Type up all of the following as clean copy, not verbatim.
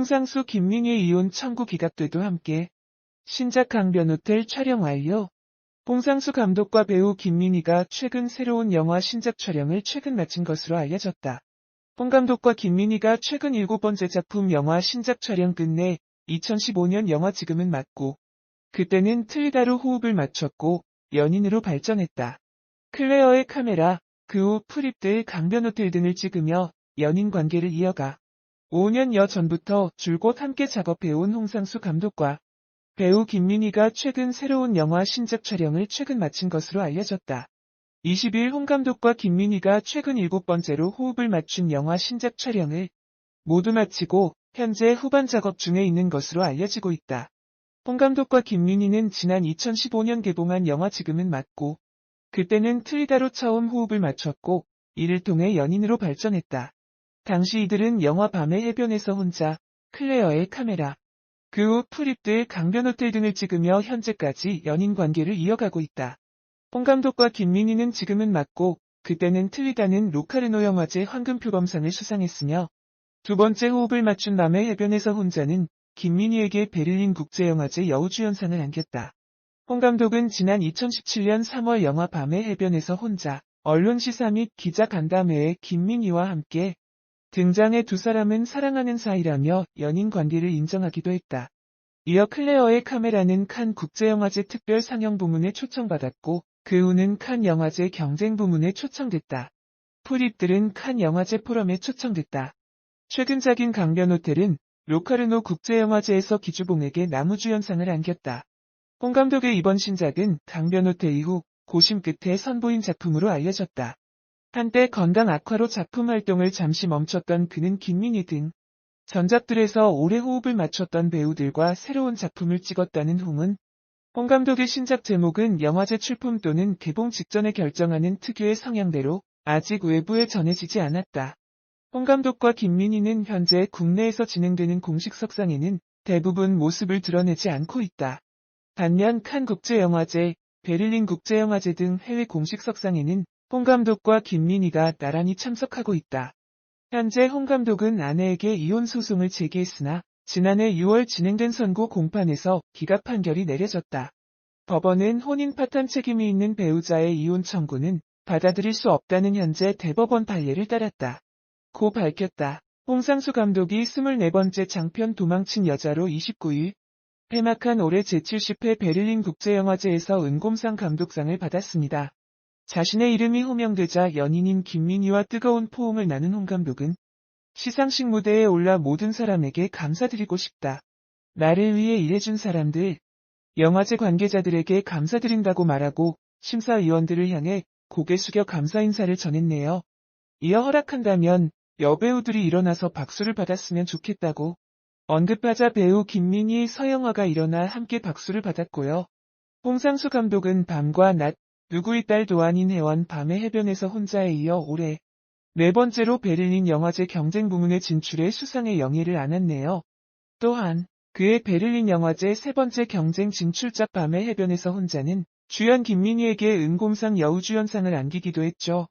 홍상수 김민희의 이혼 청구 기각돼도 함께. 신작 강변호텔 촬영 완료. 홍상수 감독과 배우 김민희가 최근 새로운 영화 신작 촬영을 최근 마친 것으로 알려졌다. 홍 감독과 김민희가 최근 7번째 작품 영화 신작 촬영 끝내 2015년 영화 지금은 맞고, 그때는 틀리다로 호흡을 맞췄고 연인으로 발전했다. 클레어의 카메라, 그 후 프립들 강변호텔 등을 찍으며 연인 관계를 이어가 5년여 전부터 줄곧 함께 작업해온 홍상수 감독과 배우 김민희가 최근 새로운 영화 신작 촬영을 최근 마친 것으로 알려졌다. 20일 홍 감독과 김민희가 최근 7번째로 호흡을 맞춘 영화 신작 촬영을 모두 마치고 현재 후반 작업 중에 있는 것으로 알려지고 있다. 홍 감독과 김민희는 지난 2015년 개봉한 영화 지금은 맞고, 그때는 틀리다로 처음 호흡을 맞췄고 이를 통해 연인으로 발전했다. 당시 이들은 영화 밤의 해변에서 혼자, 클레어의 카메라, 그 후 프립들 강변호텔 등을 찍으며 현재까지 연인 관계를 이어가고 있다. 홍 감독과 김민희는 지금은 맞고 그때는 틀리다는 로카르노 영화제 황금표범상을 수상했으며, 두 번째 호흡을 맞춘 밤의 해변에서 혼자는 김민희에게 베를린 국제영화제 여우주연상을 안겼다. 홍 감독은 지난 2017년 3월 영화 밤의 해변에서 혼자 언론 시사 및 기자 간담회에 김민희와 함께 등장해 두 사람은 사랑하는 사이라며 연인 관계를 인정하기도 했다. 이어 클레어의 카메라는 칸 국제영화제 특별 상영 부문에 초청받았고, 그 후는 칸 영화제 경쟁 부문에 초청됐다. 프립들은 칸 영화제 포럼에 초청됐다. 최근작인 강변호텔은 로카르노 국제영화제에서 기주봉에게 남우주연상을 안겼다. 홍 감독의 이번 신작은 강변호텔 이후 고심 끝에 선보인 작품으로 알려졌다. 한때 건강 악화로 작품 활동을 잠시 멈췄던 그는 김민희 등 전작들에서 오래 호흡을 맞췄던 배우들과 새로운 작품을 찍었다는 홍 감독의 신작 제목은 영화제 출품 또는 개봉 직전에 결정하는 특유의 성향대로 아직 외부에 전해지지 않았다. 홍 감독과 김민희는 현재 국내에서 진행되는 공식 석상에는 대부분 모습을 드러내지 않고 있다. 반면 칸 국제영화제, 베를린 국제영화제 등 해외 공식 석상에는 홍 감독과 김민희가 나란히 참석하고 있다. 현재 홍 감독은 아내에게 이혼 소송을 제기했으나 지난해 6월 진행된 선고 공판에서 기각 판결이 내려졌다. 법원은 혼인 파탄 책임이 있는 배우자의 이혼 청구는 받아들일 수 없다는 현재 대법원 판례를 따랐다. 고 밝혔다. 홍상수 감독이 24번째 장편 도망친 여자로 29일 폐막한 올해 제70회 베를린 국제영화제에서 은곰상 감독상을 받았습니다. 자신의 이름이 호명되자 연인인 김민희와 뜨거운 포옹을 나눈 홍 감독은 시상식 무대에 올라 모든 사람에게 감사드리고 싶다. 나를 위해 일해준 사람들, 영화제 관계자들에게 감사드린다고 말하고 심사위원들을 향해 고개 숙여 감사 인사를 전했네요. 이어 허락한다면 여배우들이 일어나서 박수를 받았으면 좋겠다고 언급하자 배우 김민희, 서영아가 일어나 함께 박수를 받았고요. 홍상수 감독은 밤과 낮, 누구의 딸도 아닌 혜원 밤의 해변에서 혼자에 이어 올해 4번째로 베를린 영화제 경쟁 부문에 진출해 수상의 영예를 안았네요. 또한 그의 베를린 영화제 3번째 경쟁 진출작 밤의 해변에서 혼자는 주연 김민희에게 은곰상 여우주연상을 안기기도 했죠.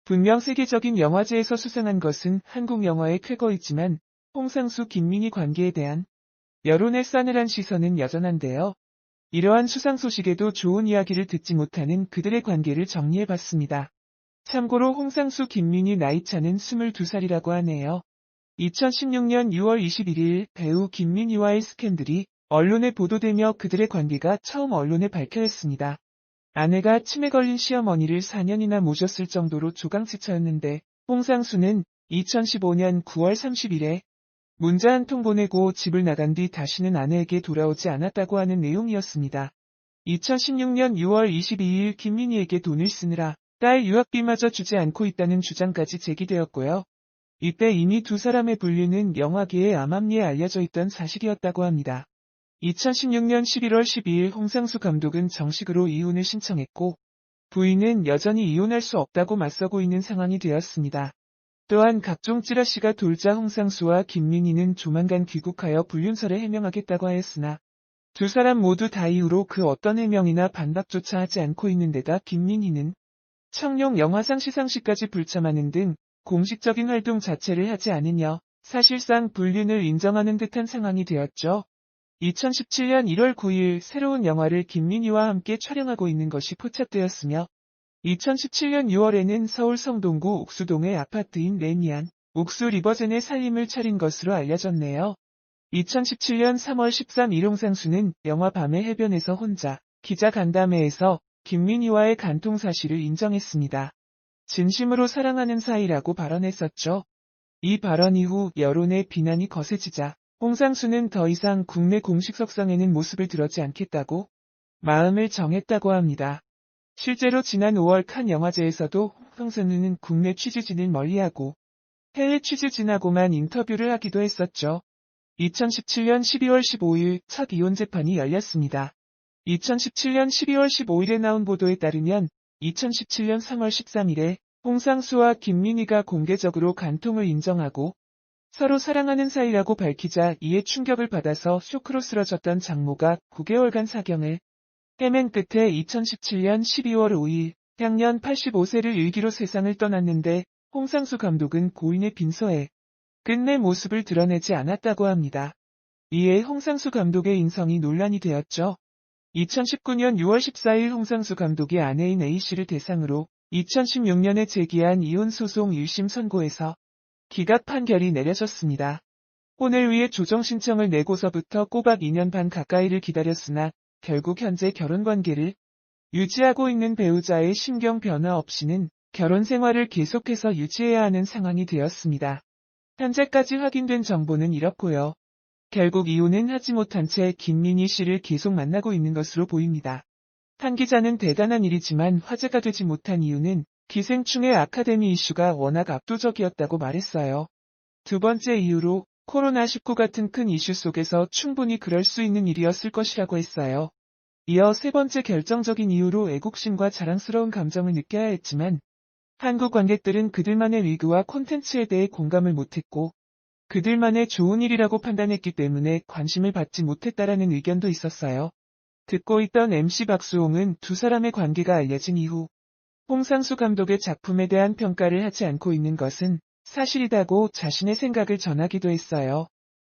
분명 세계적인 영화제에서 수상한 것은 한국 영화의 쾌거이지만 홍상수 김민희 관계에 대한 여론의 싸늘한 시선은 여전한데요. 이러한 수상 소식에도 좋은 이야기를 듣지 못하는 그들의 관계를 정리해봤습니다. 참고로 홍상수 김민희 나이차는 22살이라고 하네요. 2016년 6월 21일 배우 김민희와의 스캔들이 언론에 보도되며 그들의 관계가 처음 언론에 밝혀졌습니다. 아내가 치매 걸린 시어머니를 4년이나 모셨을 정도로 조강지처였는데 홍상수는 2015년 9월 30일에 문자 한 통 보내고 집을 나간 뒤 다시는 아내에게 돌아오지 않았다고 하는 내용이었습니다. 2016년 6월 22일 김민희에게 돈을 쓰느라 딸 유학비마저 주지 않고 있다는 주장까지 제기되었고요. 이때 이미 두 사람의 분류는 영화계의 암암리에 알려져 있던 사실이었다고 합니다. 2016년 11월 12일 홍상수 감독은 정식으로 이혼을 신청했고, 부인은 여전히 이혼할 수 없다고 맞서고 있는 상황이 되었습니다. 또한 각종 찌라시가 돌자 홍상수와 김민희는 조만간 귀국하여 불륜설에 해명하겠다고 하였으나 두 사람 모두 다 이후로 그 어떤 해명이나 반박조차 하지 않고 있는 데다 김민희는 청룡 영화상 시상식까지 불참하는 등 공식적인 활동 자체를 하지 않으며 사실상 불륜을 인정하는 듯한 상황이 되었죠. 2017년 1월 9일 새로운 영화를 김민희와 함께 촬영하고 있는 것이 포착되었으며 2017년 6월에는 서울 성동구 옥수동의 아파트인 레미안, 옥수 리버젠의 살림을 차린 것으로 알려졌네요. 2017년 3월 13일 홍상수는 영화 밤의 해변에서 혼자 기자간담회에서 김민희와의 간통 사실을 인정했습니다. 진심으로 사랑하는 사이라고 발언했었죠. 이 발언 이후 여론의 비난이 거세지자 홍상수는 더 이상 국내 공식 석상에는 모습을 드러지 않겠다고 마음을 정했다고 합니다. 실제로 지난 5월 칸 영화제에서도 홍상수는 국내 취재진을 멀리하고 해외 취재진하고만 인터뷰를 하기도 했었죠. 2017년 12월 15일 첫 이혼 재판이 열렸습니다. 2017년 12월 15일에 나온 보도에 따르면 2017년 3월 13일에 홍상수와 김민희가 공개적으로 간통을 인정하고 서로 사랑하는 사이라고 밝히자 이에 충격을 받아서 쇼크로 쓰러졌던 장모가 9개월간 사경을 헤맨 끝에 2017년 12월 5일 향년 85세를 일기로 세상을 떠났는데 홍상수 감독은 고인의 빈소에 끝내 모습을 드러내지 않았다고 합니다. 이에 홍상수 감독의 인성이 논란이 되었죠. 2019년 6월 14일 홍상수 감독이 아내인 A씨를 대상으로 2016년에 제기한 이혼 소송 1심 선고에서 기각 판결이 내려졌습니다. 혼을 위해 조정 신청을 내고서부터 꼬박 2년 반 가까이를 기다렸으나 결국 현재 결혼관계를 유지하고 있는 배우자의 심경 변화 없이는 결혼 생활을 계속해서 유지해야 하는 상황이 되었습니다. 현재까지 확인된 정보는 이렇고요. 결국 이혼은 하지 못한 채 김민희 씨를 계속 만나고 있는 것으로 보입니다. 한 기자는 대단한 일이지만 화제가 되지 못한 이유는 기생충의 아카데미 이슈가 워낙 압도적이었다고 말했어요. 두 번째 이유로 코로나19 같은 큰 이슈 속에서 충분히 그럴 수 있는 일이었을 것이라고 했어요. 이어 세 번째 결정적인 이유로 애국심과 자랑스러운 감정을 느껴야 했지만 한국 관객들은 그들만의 위그와 콘텐츠에 대해 공감을 못했고 그들만의 좋은 일이라고 판단했기 때문에 관심을 받지 못했다라는 의견도 있었어요. 듣고 있던 MC 박수홍은 두 사람의 관계가 알려진 이후 홍상수 감독의 작품에 대한 평가를 하지 않고 있는 것은 사실이다고 자신의 생각을 전하기도 했어요.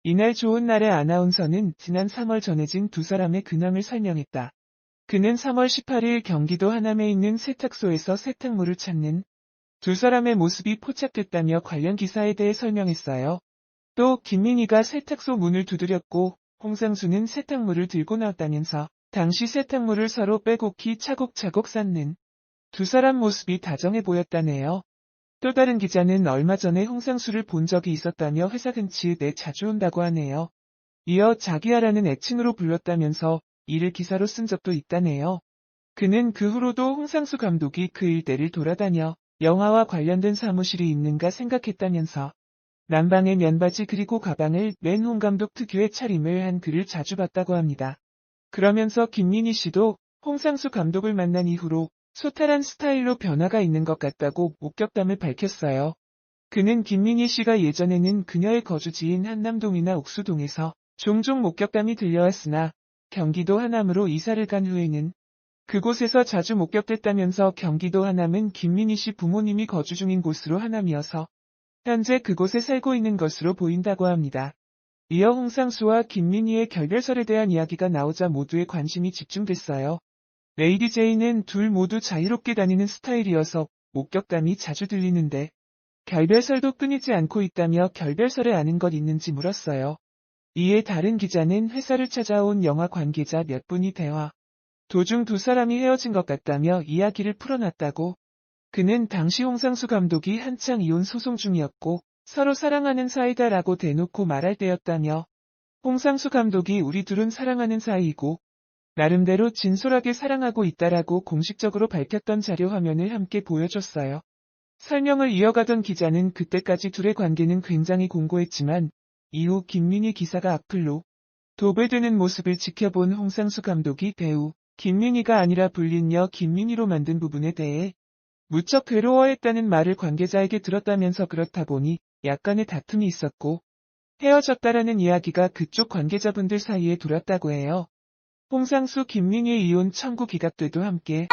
이날 좋은 날의 아나운서는 지난 3월 전해진 두 사람의 근황을 설명했다. 그는 3월 18일 경기도 하남에 있는 세탁소에서 세탁물을 찾는 두 사람의 모습이 포착됐다며 관련 기사에 대해 설명했어요. 또 김민희가 세탁소 문을 두드렸고 홍상수는 세탁물을 들고 나왔다면서 당시 세탁물을 서로 빼곡히 차곡차곡 쌓는 두 사람 모습이 다정해 보였다네요. 또 다른 기자는 얼마 전에 홍상수를 본 적이 있었다며 회사 근처에 자주 온다고 하네요. 이어 자기야라는 애칭으로 불렀다면서 이를 기사로 쓴 적도 있다네요. 그는 그 후로도 홍상수 감독이 그 일대를 돌아다녀 영화와 관련된 사무실이 있는가 생각했다면서 남방의 면바지 그리고 가방을 맨 홍 감독 특유의 차림을 한 그를 자주 봤다고 합니다. 그러면서 김민희 씨도 홍상수 감독을 만난 이후로 소탈한 스타일로 변화가 있는 것 같다고 목격담을 밝혔어요. 그는 김민희 씨가 예전에는 그녀의 거주지인 한남동이나 옥수동에서 종종 목격담이 들려왔으나 경기도 하남으로 이사를 간 후에는 그곳에서 자주 목격됐다면서 경기도 하남은 김민희 씨 부모님이 거주 중인 곳으로 하남이어서 현재 그곳에 살고 있는 것으로 보인다고 합니다. 이어 홍상수와 김민희의 결별설에 대한 이야기가 나오자 모두의 관심이 집중됐어요. 레이디 제이는 둘 모두 자유롭게 다니는 스타일이어서 목격담이 자주 들리는데 결별설도 끊이지 않고 있다며 결별설에 아는 것 있는지 물었어요. 이에 다른 기자는 회사를 찾아온 영화 관계자 몇 분이 대화 도중 두 사람이 헤어진 것 같다며 이야기를 풀어놨다고. 그는 당시 홍상수 감독이 한창 이혼 소송 중이었고 서로 사랑하는 사이다라고 대놓고 말할 때였다며 홍상수 감독이 우리 둘은 사랑하는 사이이고 나름대로 진솔하게 사랑하고 있다라고 공식적으로 밝혔던 자료 화면을 함께 보여줬어요. 설명을 이어가던 기자는 그때까지 둘의 관계는 굉장히 공고했지만 이후 김민희 기사가 악플로 도배되는 모습을 지켜본 홍상수 감독이 배우 김민희가 아니라 불린녀 김민희로 만든 부분에 대해 무척 괴로워했다는 말을 관계자에게 들었다면서 그렇다 보니 약간의 다툼이 있었고 헤어졌다라는 이야기가 그쪽 관계자분들 사이에 돌았다고 해요. 홍상수 김민희의 이혼 청구 기각돼도 함께